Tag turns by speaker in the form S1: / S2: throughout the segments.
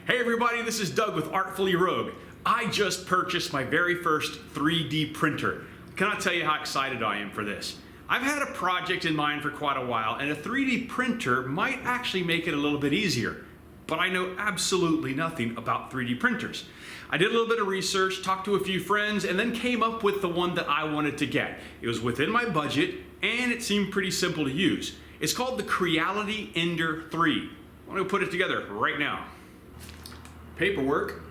S1: Hey everybody, this is Doug with Artfully Rogue. I just purchased my very first 3D printer. Cannot tell you how excited I am for this. I've had a project in mind for quite a while, and a 3D printer might actually make it a little bit easier. But I know absolutely nothing about 3D printers. I did a little bit of research, talked to a few friends, and then came up with the one that I wanted to get. It was within my budget, and it seemed pretty simple to use. It's called the Creality Ender 3. I'm going to put it together right now. Paperwork,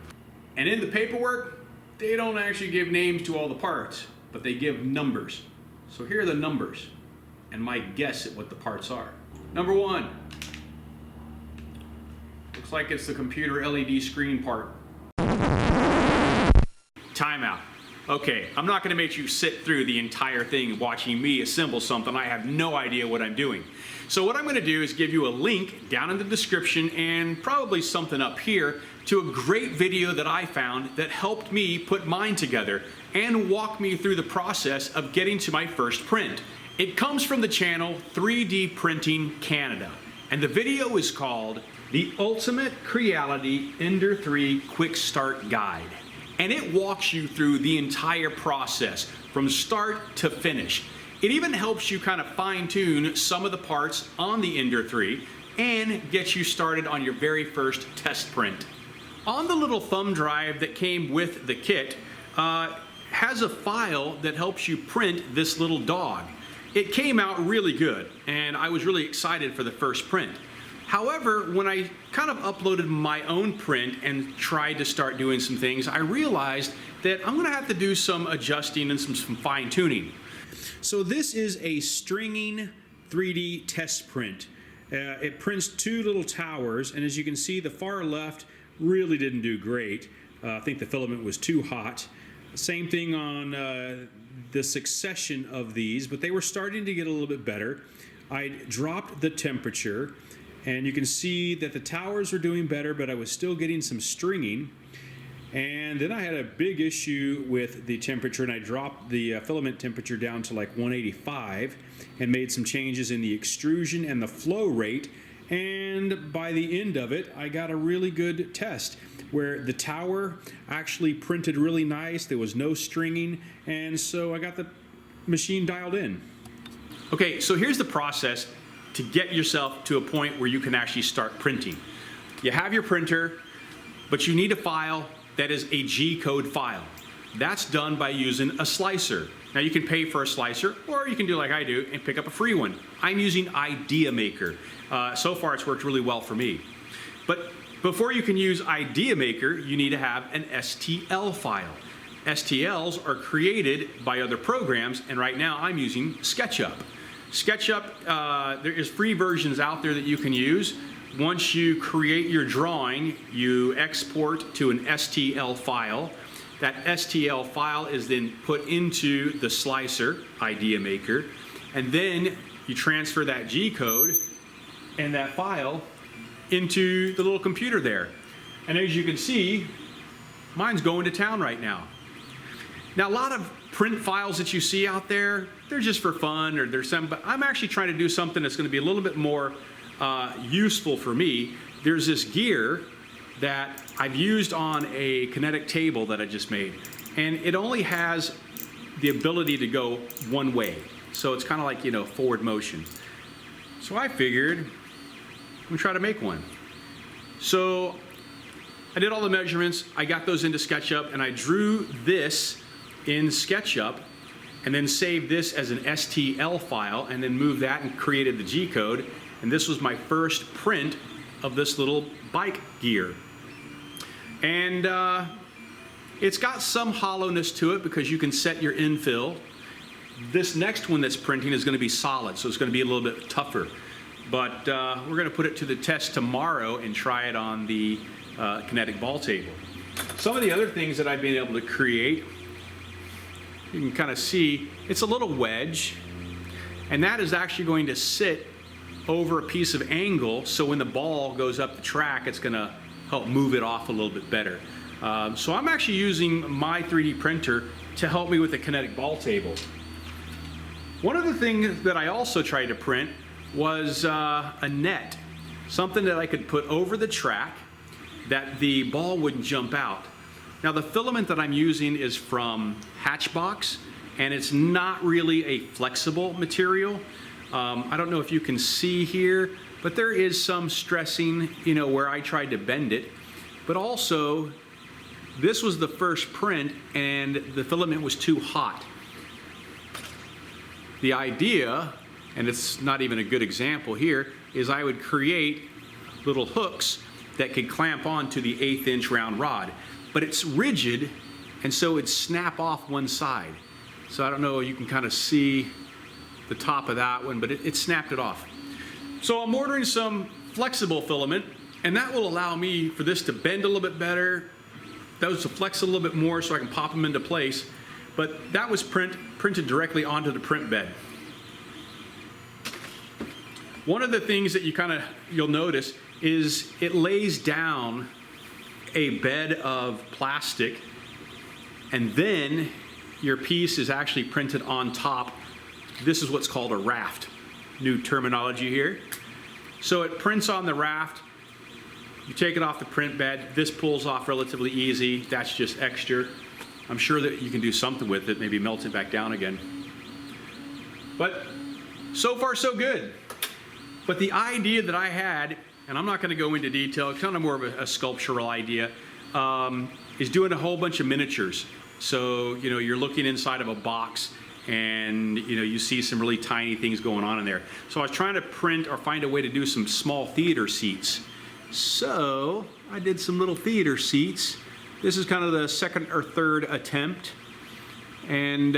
S1: and in the paperwork they don't actually give names to all the parts, but they give numbers. So here are the numbers and my guess at what the parts are. Number 1, looks like it's the computer LED screen part. Timeout. Okay, I'm not going to make you sit through the entire thing watching me assemble something. I have no idea what I'm doing. So what I'm going to do is give you a link down in the description and probably something up here to a great video that I found that helped me put mine together and walk me through the process of getting to my first print. It comes from the channel 3D Printing Canada, and the video is called The Ultimate Creality Ender 3 Quick Start Guide. And it walks you through the entire process from start to finish. It even helps you kind of fine-tune some of the parts on the Ender 3 and gets you started on your very first test print. On the little thumb drive that came with the kit has a file that helps you print this little dog. It came out really good, and I was really excited for the first print. However, when I kind of uploaded my own print and tried to start doing some things, I realized that I'm going to have to do some adjusting and some fine tuning. So this is a stringing 3D test print. It prints 2 little towers, and as you can see, the far left really didn't do great. I think the filament was too hot. Same thing on the succession of these, but they were starting to get a little bit better. I dropped the temperature, and you can see that the towers were doing better, but I was still getting some stringing. And then I had a big issue with the temperature, and I dropped the filament temperature down to like 185 and made some changes in the extrusion and the flow rate. And by the end of it, I got a really good test where the tower actually printed really nice. There was no stringing, and so I got the machine dialed in. Okay, so here's the process to get yourself to a point where you can actually start printing. You have your printer, but you need a file that is a G-code file. That's done by using a slicer. Now you can pay for a slicer, or you can do like I do and pick up a free one. I'm using Idea Maker. So far it's worked really well for me. But before you can use Idea Maker, you need to have an STL file. STLs are created by other programs, and right now I'm using SketchUp. SketchUp, there is free versions out there that you can use. Once you create your drawing, you export to an STL file. That STL file is then put into the slicer, Idea Maker, and then you transfer that G-code and that file into the little computer there. And as you can see, mine's going to town right now. Now, a lot of print files that you see out there, they're just for fun, or there's some, but I'm actually trying to do something that's going to be a little bit more useful for me. There's this gear that I've used on a kinetic table that I just made, and it only has the ability to go one way. So it's kind of like, you know, forward motion. So I figured I'm gonna try to make one. So I did all the measurements, I got those into SketchUp, and I drew this in SketchUp and then saved this as an STL file and then moved that and created the G-code. And this was my first print of this little bike gear. And it's got some hollowness to it because you can set your infill. This next one that's printing is going to be solid, so it's going to be a little bit tougher. But we're going to put it to the test tomorrow and try it on the kinetic ball table. Some of the other things that I've been able to create, you can kind of see, it's a little wedge, and that is actually going to sit over a piece of angle, so when the ball goes up the track, it's going to help move it off a little bit better. So I'm actually using my 3D printer to help me with the kinetic ball table. One of the things that I also tried to print was a net, something that I could put over the track that the ball wouldn't jump out. Now the filament that I'm using is from Hatchbox, and it's not really a flexible material. I don't know if you can see here, but there is some stressing, you know, where I tried to bend it. But also, this was the first print and the filament was too hot. The idea, and it's not even a good example here, is I would create little hooks that could clamp onto the 1/8 inch round rod. But it's rigid, and so it'd snap off one side. So I don't know, you can kind of see the top of that one, but it snapped it off. So I'm ordering some flexible filament, and that will allow me for this to bend a little bit better, those to flex a little bit more so I can pop them into place. But that was printed directly onto the print bed. One of the things that you'll notice is it lays down a bed of plastic, and then your piece is actually printed on top. This is what's called a raft. New terminology here. So it prints on the raft. You take it off the print bed. This pulls off relatively easy. That's just extra. I'm sure that you can do something with it, maybe melt it back down again. But so far so good. But the idea that I had, and I'm not going to go into detail, it's kind of more of a sculptural idea, is doing a whole bunch of miniatures. So, you know, you're looking inside of a box and, you know, you see some really tiny things going on in there. So I was trying to print or find a way to do some small theater seats. So I did some little theater seats. This is kind of the second or third attempt, and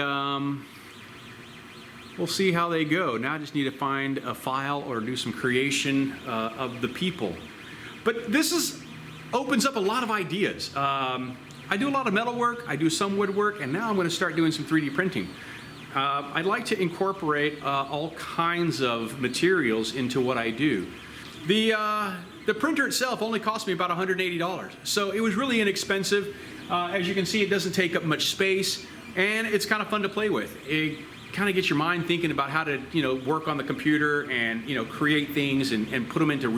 S1: we'll see how they go. Now I just need to find a file or do some creation of the people. But this opens up a lot of ideas. I do a lot of metal work, I do some woodwork, and now I'm going to start doing some 3D printing. I'd like to incorporate all kinds of materials into what I do. The printer itself only cost me about $180, so it was really inexpensive. As you can see, it doesn't take up much space, and it's kind of fun to play with. It kind of gets your mind thinking about how to, you know, work on the computer and, you know, create things and put them into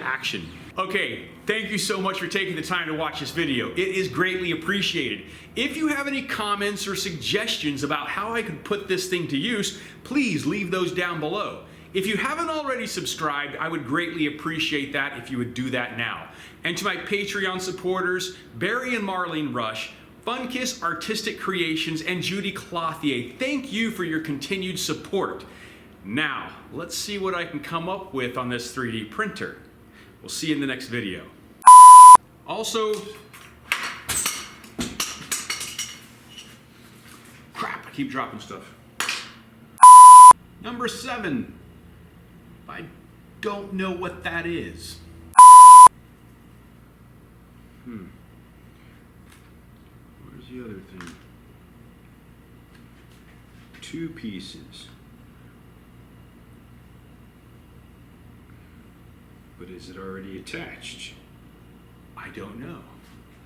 S1: action. Okay, thank you so much for taking the time to watch this video. It is greatly appreciated. If you have any comments or suggestions about how I could put this thing to use, please leave those down below. If you haven't already subscribed, I would greatly appreciate that if you would do that now. And to my Patreon supporters, Barry and Marlene Rush, Funkiss Artistic Creations, and Judy Clothier, thank you for your continued support. Now, let's see what I can come up with on this 3D printer. We'll see you in the next video. Also, crap, I keep dropping stuff. Number 7. I don't know what that is. Where's the other thing? 2 pieces. But is it already attached? I don't know.